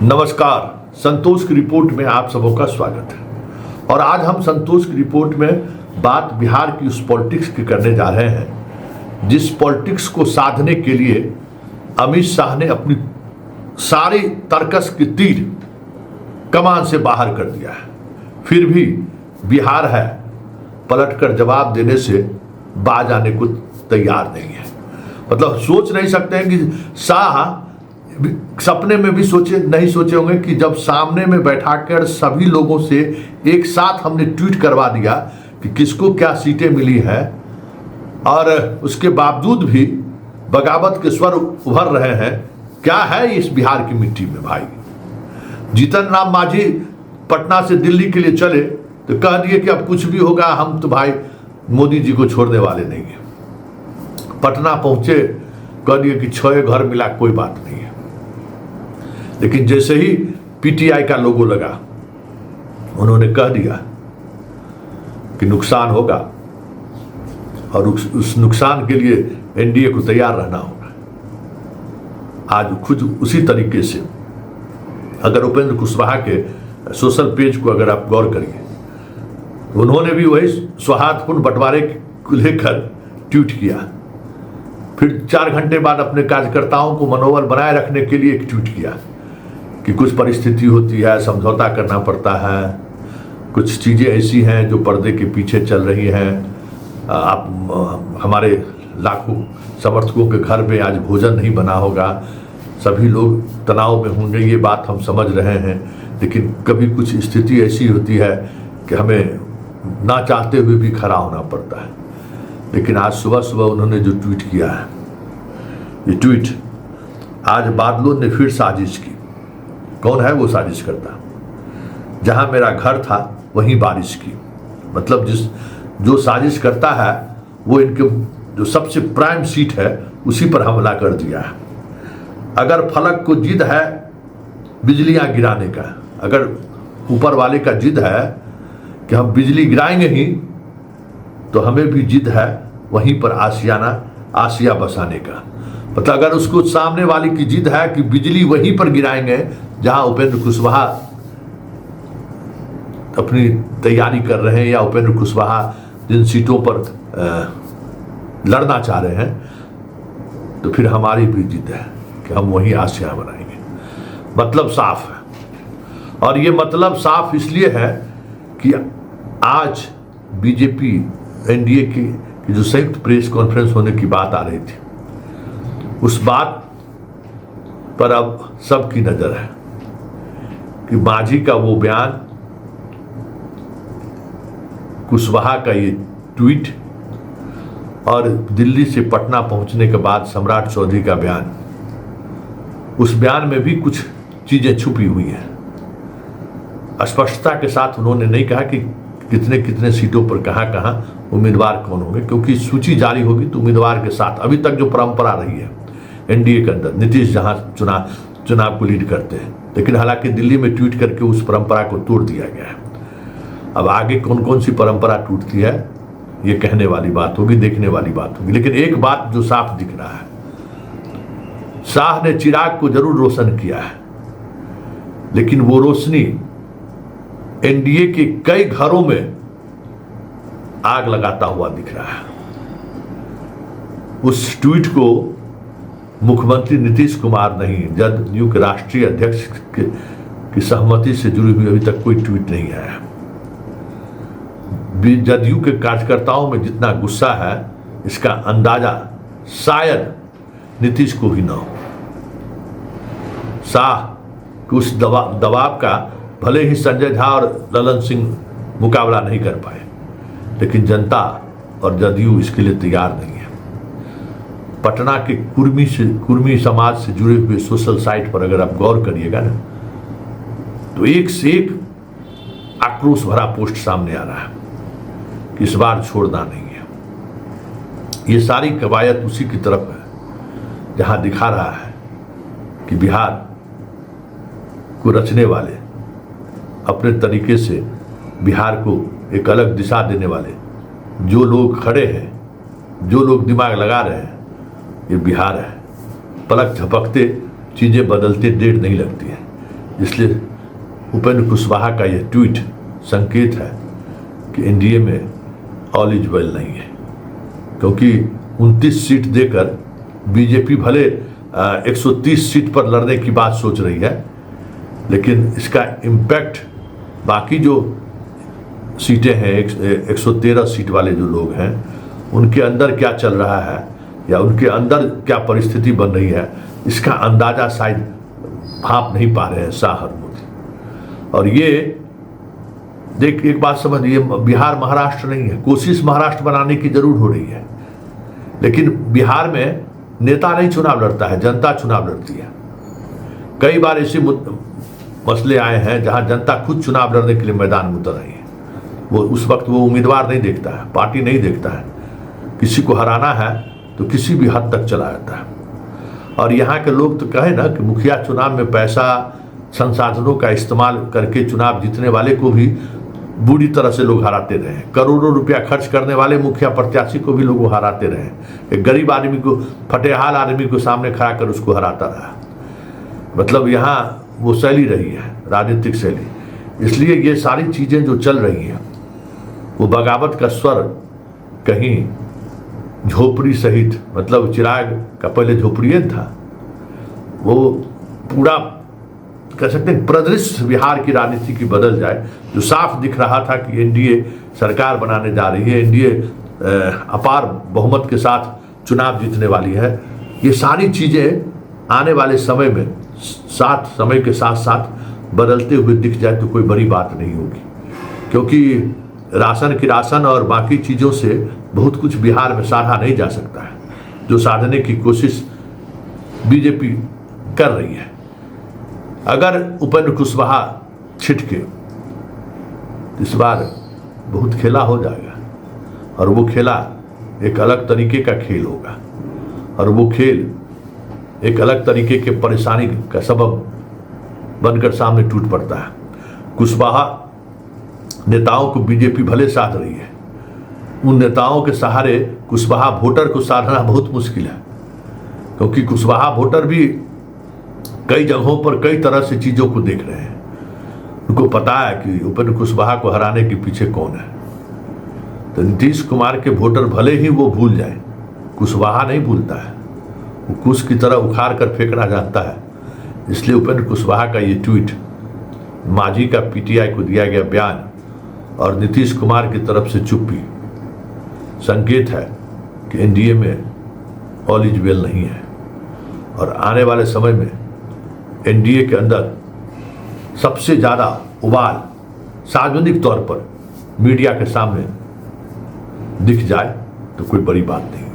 नमस्कार, संतोष की रिपोर्ट में आप सबों का स्वागत है। और आज हम संतोष की रिपोर्ट में बात बिहार की उस पॉलिटिक्स की करने जा रहे हैं जिस पॉलिटिक्स को साधने के लिए अमित शाह ने अपनी सारी तर्कस की तीर कमान से बाहर कर दिया है। फिर भी बिहार है पलटकर जवाब देने से बाज आने को तैयार नहीं है। मतलब सोच नहीं सकते हैं कि शाह सपने में भी नहीं सोचे होंगे कि जब सामने में बैठाकर सभी लोगों से एक साथ हमने ट्वीट करवा दिया कि किसको क्या सीटें मिली है, और उसके बावजूद भी बगावत के स्वर उभर रहे हैं। क्या है इस बिहार की मिट्टी में भाई। जीतन राम मांझी पटना से दिल्ली के लिए चले तो कह दिए कि अब कुछ भी होगा हम तो भाई मोदी जी को छोड़ने वाले नहीं है। पटना पहुंचे, कह दिए कि 6 घर मिला, कोई बात नहीं है। लेकिन जैसे ही पीटीआई का लोगो लगा उन्होंने कह दिया कि नुकसान होगा और उस नुकसान के लिए एनडीए को तैयार रहना होगा। आज खुद उसी तरीके से अगर उपेंद्र कुशवाहा के सोशल पेज को अगर आप गौर करिए, उन्होंने भी वही सौहार्दपूर्ण बंटवारे को लेकर ट्वीट किया। फिर 4 घंटे बाद अपने कार्यकर्ताओं को मनोबल बनाए रखने के लिए एक ट्वीट किया कि कुछ परिस्थिति होती है, समझौता करना पड़ता है, कुछ चीज़ें ऐसी हैं जो पर्दे के पीछे चल रही हैं। आप हमारे लाखों समर्थकों के घर में आज भोजन नहीं बना होगा, सभी लोग तनाव में होंगे, ये बात हम समझ रहे हैं। लेकिन कभी कुछ स्थिति ऐसी होती है कि हमें ना चाहते हुए भी खड़ा होना पड़ता है। लेकिन आज सुबह सुबह उन्होंने जो ट्वीट किया है, ये ट्वीट आज बादलों ने फिर साजिश की। कौन है वो साजिश करता? जहां मेरा घर था वहीं बारिश की। मतलब जो साजिश करता है वो इनके जो सबसे प्राइम सीट है उसी पर हमला कर दिया है। अगर फलक को जिद है बिजलियां गिराने का, अगर ऊपर वाले का जिद है कि हम बिजली गिराएंगे ही, तो हमें भी जिद है वहीं पर आसिया बसाने का। मतलब अगर उसको सामने वाले की जिद है कि बिजली वहीं पर गिराएंगे जहां उपेंद्र कुशवाहा अपनी तैयारी कर रहे हैं या उपेंद्र कुशवाहा जिन सीटों पर लड़ना चाह रहे हैं, तो फिर हमारी भी जिद है कि हम वहीं आसिया बनाएंगे। मतलब साफ है। और ये मतलब साफ इसलिए है कि आज बीजेपी एनडीए की जो संयुक्त प्रेस कॉन्फ्रेंस होने की बात आ रही थी, उस बात पर अब सबकी नजर है कि मांझी का वो बयान, कुशवाहा का ये ट्वीट और दिल्ली से पटना पहुंचने के बाद सम्राट चौधरी का बयान, उस बयान में भी कुछ चीजें छुपी हुई हैं। स्पष्टता के साथ उन्होंने नहीं कहा कि कितने कितने सीटों पर कहां उम्मीदवार कौन होंगे, क्योंकि सूची जारी होगी तो उम्मीदवार के साथ अभी तक जो परंपरा रही है एनडीए के अंदर, नीतीश जहां चुनाव को लीड करते हैं, लेकिन हालांकि दिल्ली में ट्वीट करके उस परंपरा को तोड़ दिया गया है। अब आगे कौन कौन सी परंपरा टूटती है ये कहने वाली बात होगी, देखने वाली बात होगी। लेकिन एक बात जो साफ दिख रहा है, शाह ने चिराग को जरूर रोशन किया है, लेकिन वो रोशनी एनडीए के कई घरों में आग लगाता हुआ दिख रहा है। उस ट्वीट को मुख्यमंत्री नीतीश कुमार नहीं, जदयू के राष्ट्रीय अध्यक्ष की सहमति से जुड़ी हुई अभी तक कोई ट्वीट नहीं आया। जदयू के कार्यकर्ताओं में जितना गुस्सा है, इसका अंदाजा शायद नीतीश को भी न हो। शाह के उस दबाव का भले ही संजय झा और ललन सिंह मुकाबला नहीं कर पाए, लेकिन जनता और जदयू इसके लिए तैयार नहीं है। पटना के कुर्मी समाज से जुड़े हुए सोशल साइट पर अगर आप गौर करिएगा ना, तो एक से एक आक्रोश भरा पोस्ट सामने आ रहा है कि इस बार छोड़ना नहीं है। ये सारी कवायद उसी की तरफ है जहां दिखा रहा है कि बिहार को रचने वाले, अपने तरीके से बिहार को एक अलग दिशा देने वाले जो लोग खड़े हैं, जो लोग दिमाग लगा रहे हैं, ये बिहार है। पलक झपकते चीज़ें बदलते देर नहीं लगती है। इसलिए उपेंद्र कुशवाहा का यह ट्वीट संकेत है कि एनडीए में ऑल इज वेल नहीं है, क्योंकि 29 सीट देकर बीजेपी भले 130 सीट पर लड़ने की बात सोच रही है, लेकिन इसका इम्पैक्ट बाकी जो सीटें हैं 113 सीट वाले जो लोग हैं उनके अंदर क्या चल रहा है या उनके अंदर क्या परिस्थिति बन रही है, इसका अंदाजा शायद भाप नहीं पा रहे हैं शाह और मोदी। और ये देख एक बात समझिए, बिहार महाराष्ट्र नहीं है। कोशिश महाराष्ट्र बनाने की जरूर हो रही है, लेकिन बिहार में नेता नहीं चुनाव लड़ता है, जनता चुनाव लड़ती है। कई बार ऐसे मसले आए हैं जहां जनता खुद चुनाव लड़ने के लिए मैदान में उतर आई है। वो उस वक्त वो उम्मीदवार नहीं देखता है, पार्टी नहीं देखता है, किसी को हराना है तो किसी भी हद तक चला जाता है। और यहाँ के लोग तो कहे ना कि मुखिया चुनाव में पैसा संसाधनों का इस्तेमाल करके चुनाव जीतने वाले को भी बुरी तरह से लोग हराते रहे। करोड़ों रुपया खर्च करने वाले मुखिया प्रत्याशी को भी लोग हराते रहे। एक गरीब आदमी को, फटेहाल आदमी को सामने खड़ा कर उसको हराता रहा। मतलब यहाँ वो शैली रही है, राजनीतिक शैली। इसलिए ये सारी चीज़ें जो चल रही हैं, वो बगावत का स्वर कहीं झोपड़ी सहित, मतलब चिराग का पहले झोपड़ियन था, वो पूरा कह सकते हैं परिदृश्य बिहार की राजनीति की बदल जाए। जो साफ दिख रहा था कि एनडीए सरकार बनाने जा रही है, एनडीए अपार बहुमत के साथ चुनाव जीतने वाली है, ये सारी चीज़ें आने वाले समय में समय के साथ साथ बदलते हुए दिख जाए तो कोई बड़ी बात नहीं होगी, क्योंकि राशन की राशन और बाकी चीज़ों से बहुत कुछ बिहार में साधा नहीं जा सकता है, जो साधने की कोशिश बीजेपी कर रही है। अगर उपेंद्र कुशवाहा छिटके इस बार बहुत खेला हो जाएगा, और वो खेला एक अलग तरीके का खेल होगा, और वो खेल एक अलग तरीके के परेशानी का सबब बनकर सामने टूट पड़ता है। कुशवाहा नेताओं को बीजेपी भले साध रही है, उन नेताओं के सहारे कुशवाहा वोटर को साधना बहुत मुश्किल है, क्योंकि कुशवाहा वोटर भी कई जगहों पर कई तरह से चीज़ों को देख रहे हैं। उनको पता है कि उपेंद्र कुशवाहा को हराने के पीछे कौन है। तो नीतीश कुमार के वोटर भले ही वो भूल जाए, कुशवाहा नहीं भूलता है, वो कुश की तरह उखाड़ कर फेंकना जानता है। इसलिए उपेंद्र कुशवाहा का ये ट्वीट, मांझी का पीटीआई को दिया गया बयान और नीतीश कुमार की तरफ से चुप्पी संकेत है कि एनडीए में ऑल इज वेल नहीं है, और आने वाले समय में एनडीए के अंदर सबसे ज़्यादा उबाल सार्वजनिक तौर पर मीडिया के सामने दिख जाए तो कोई बड़ी बात नहीं।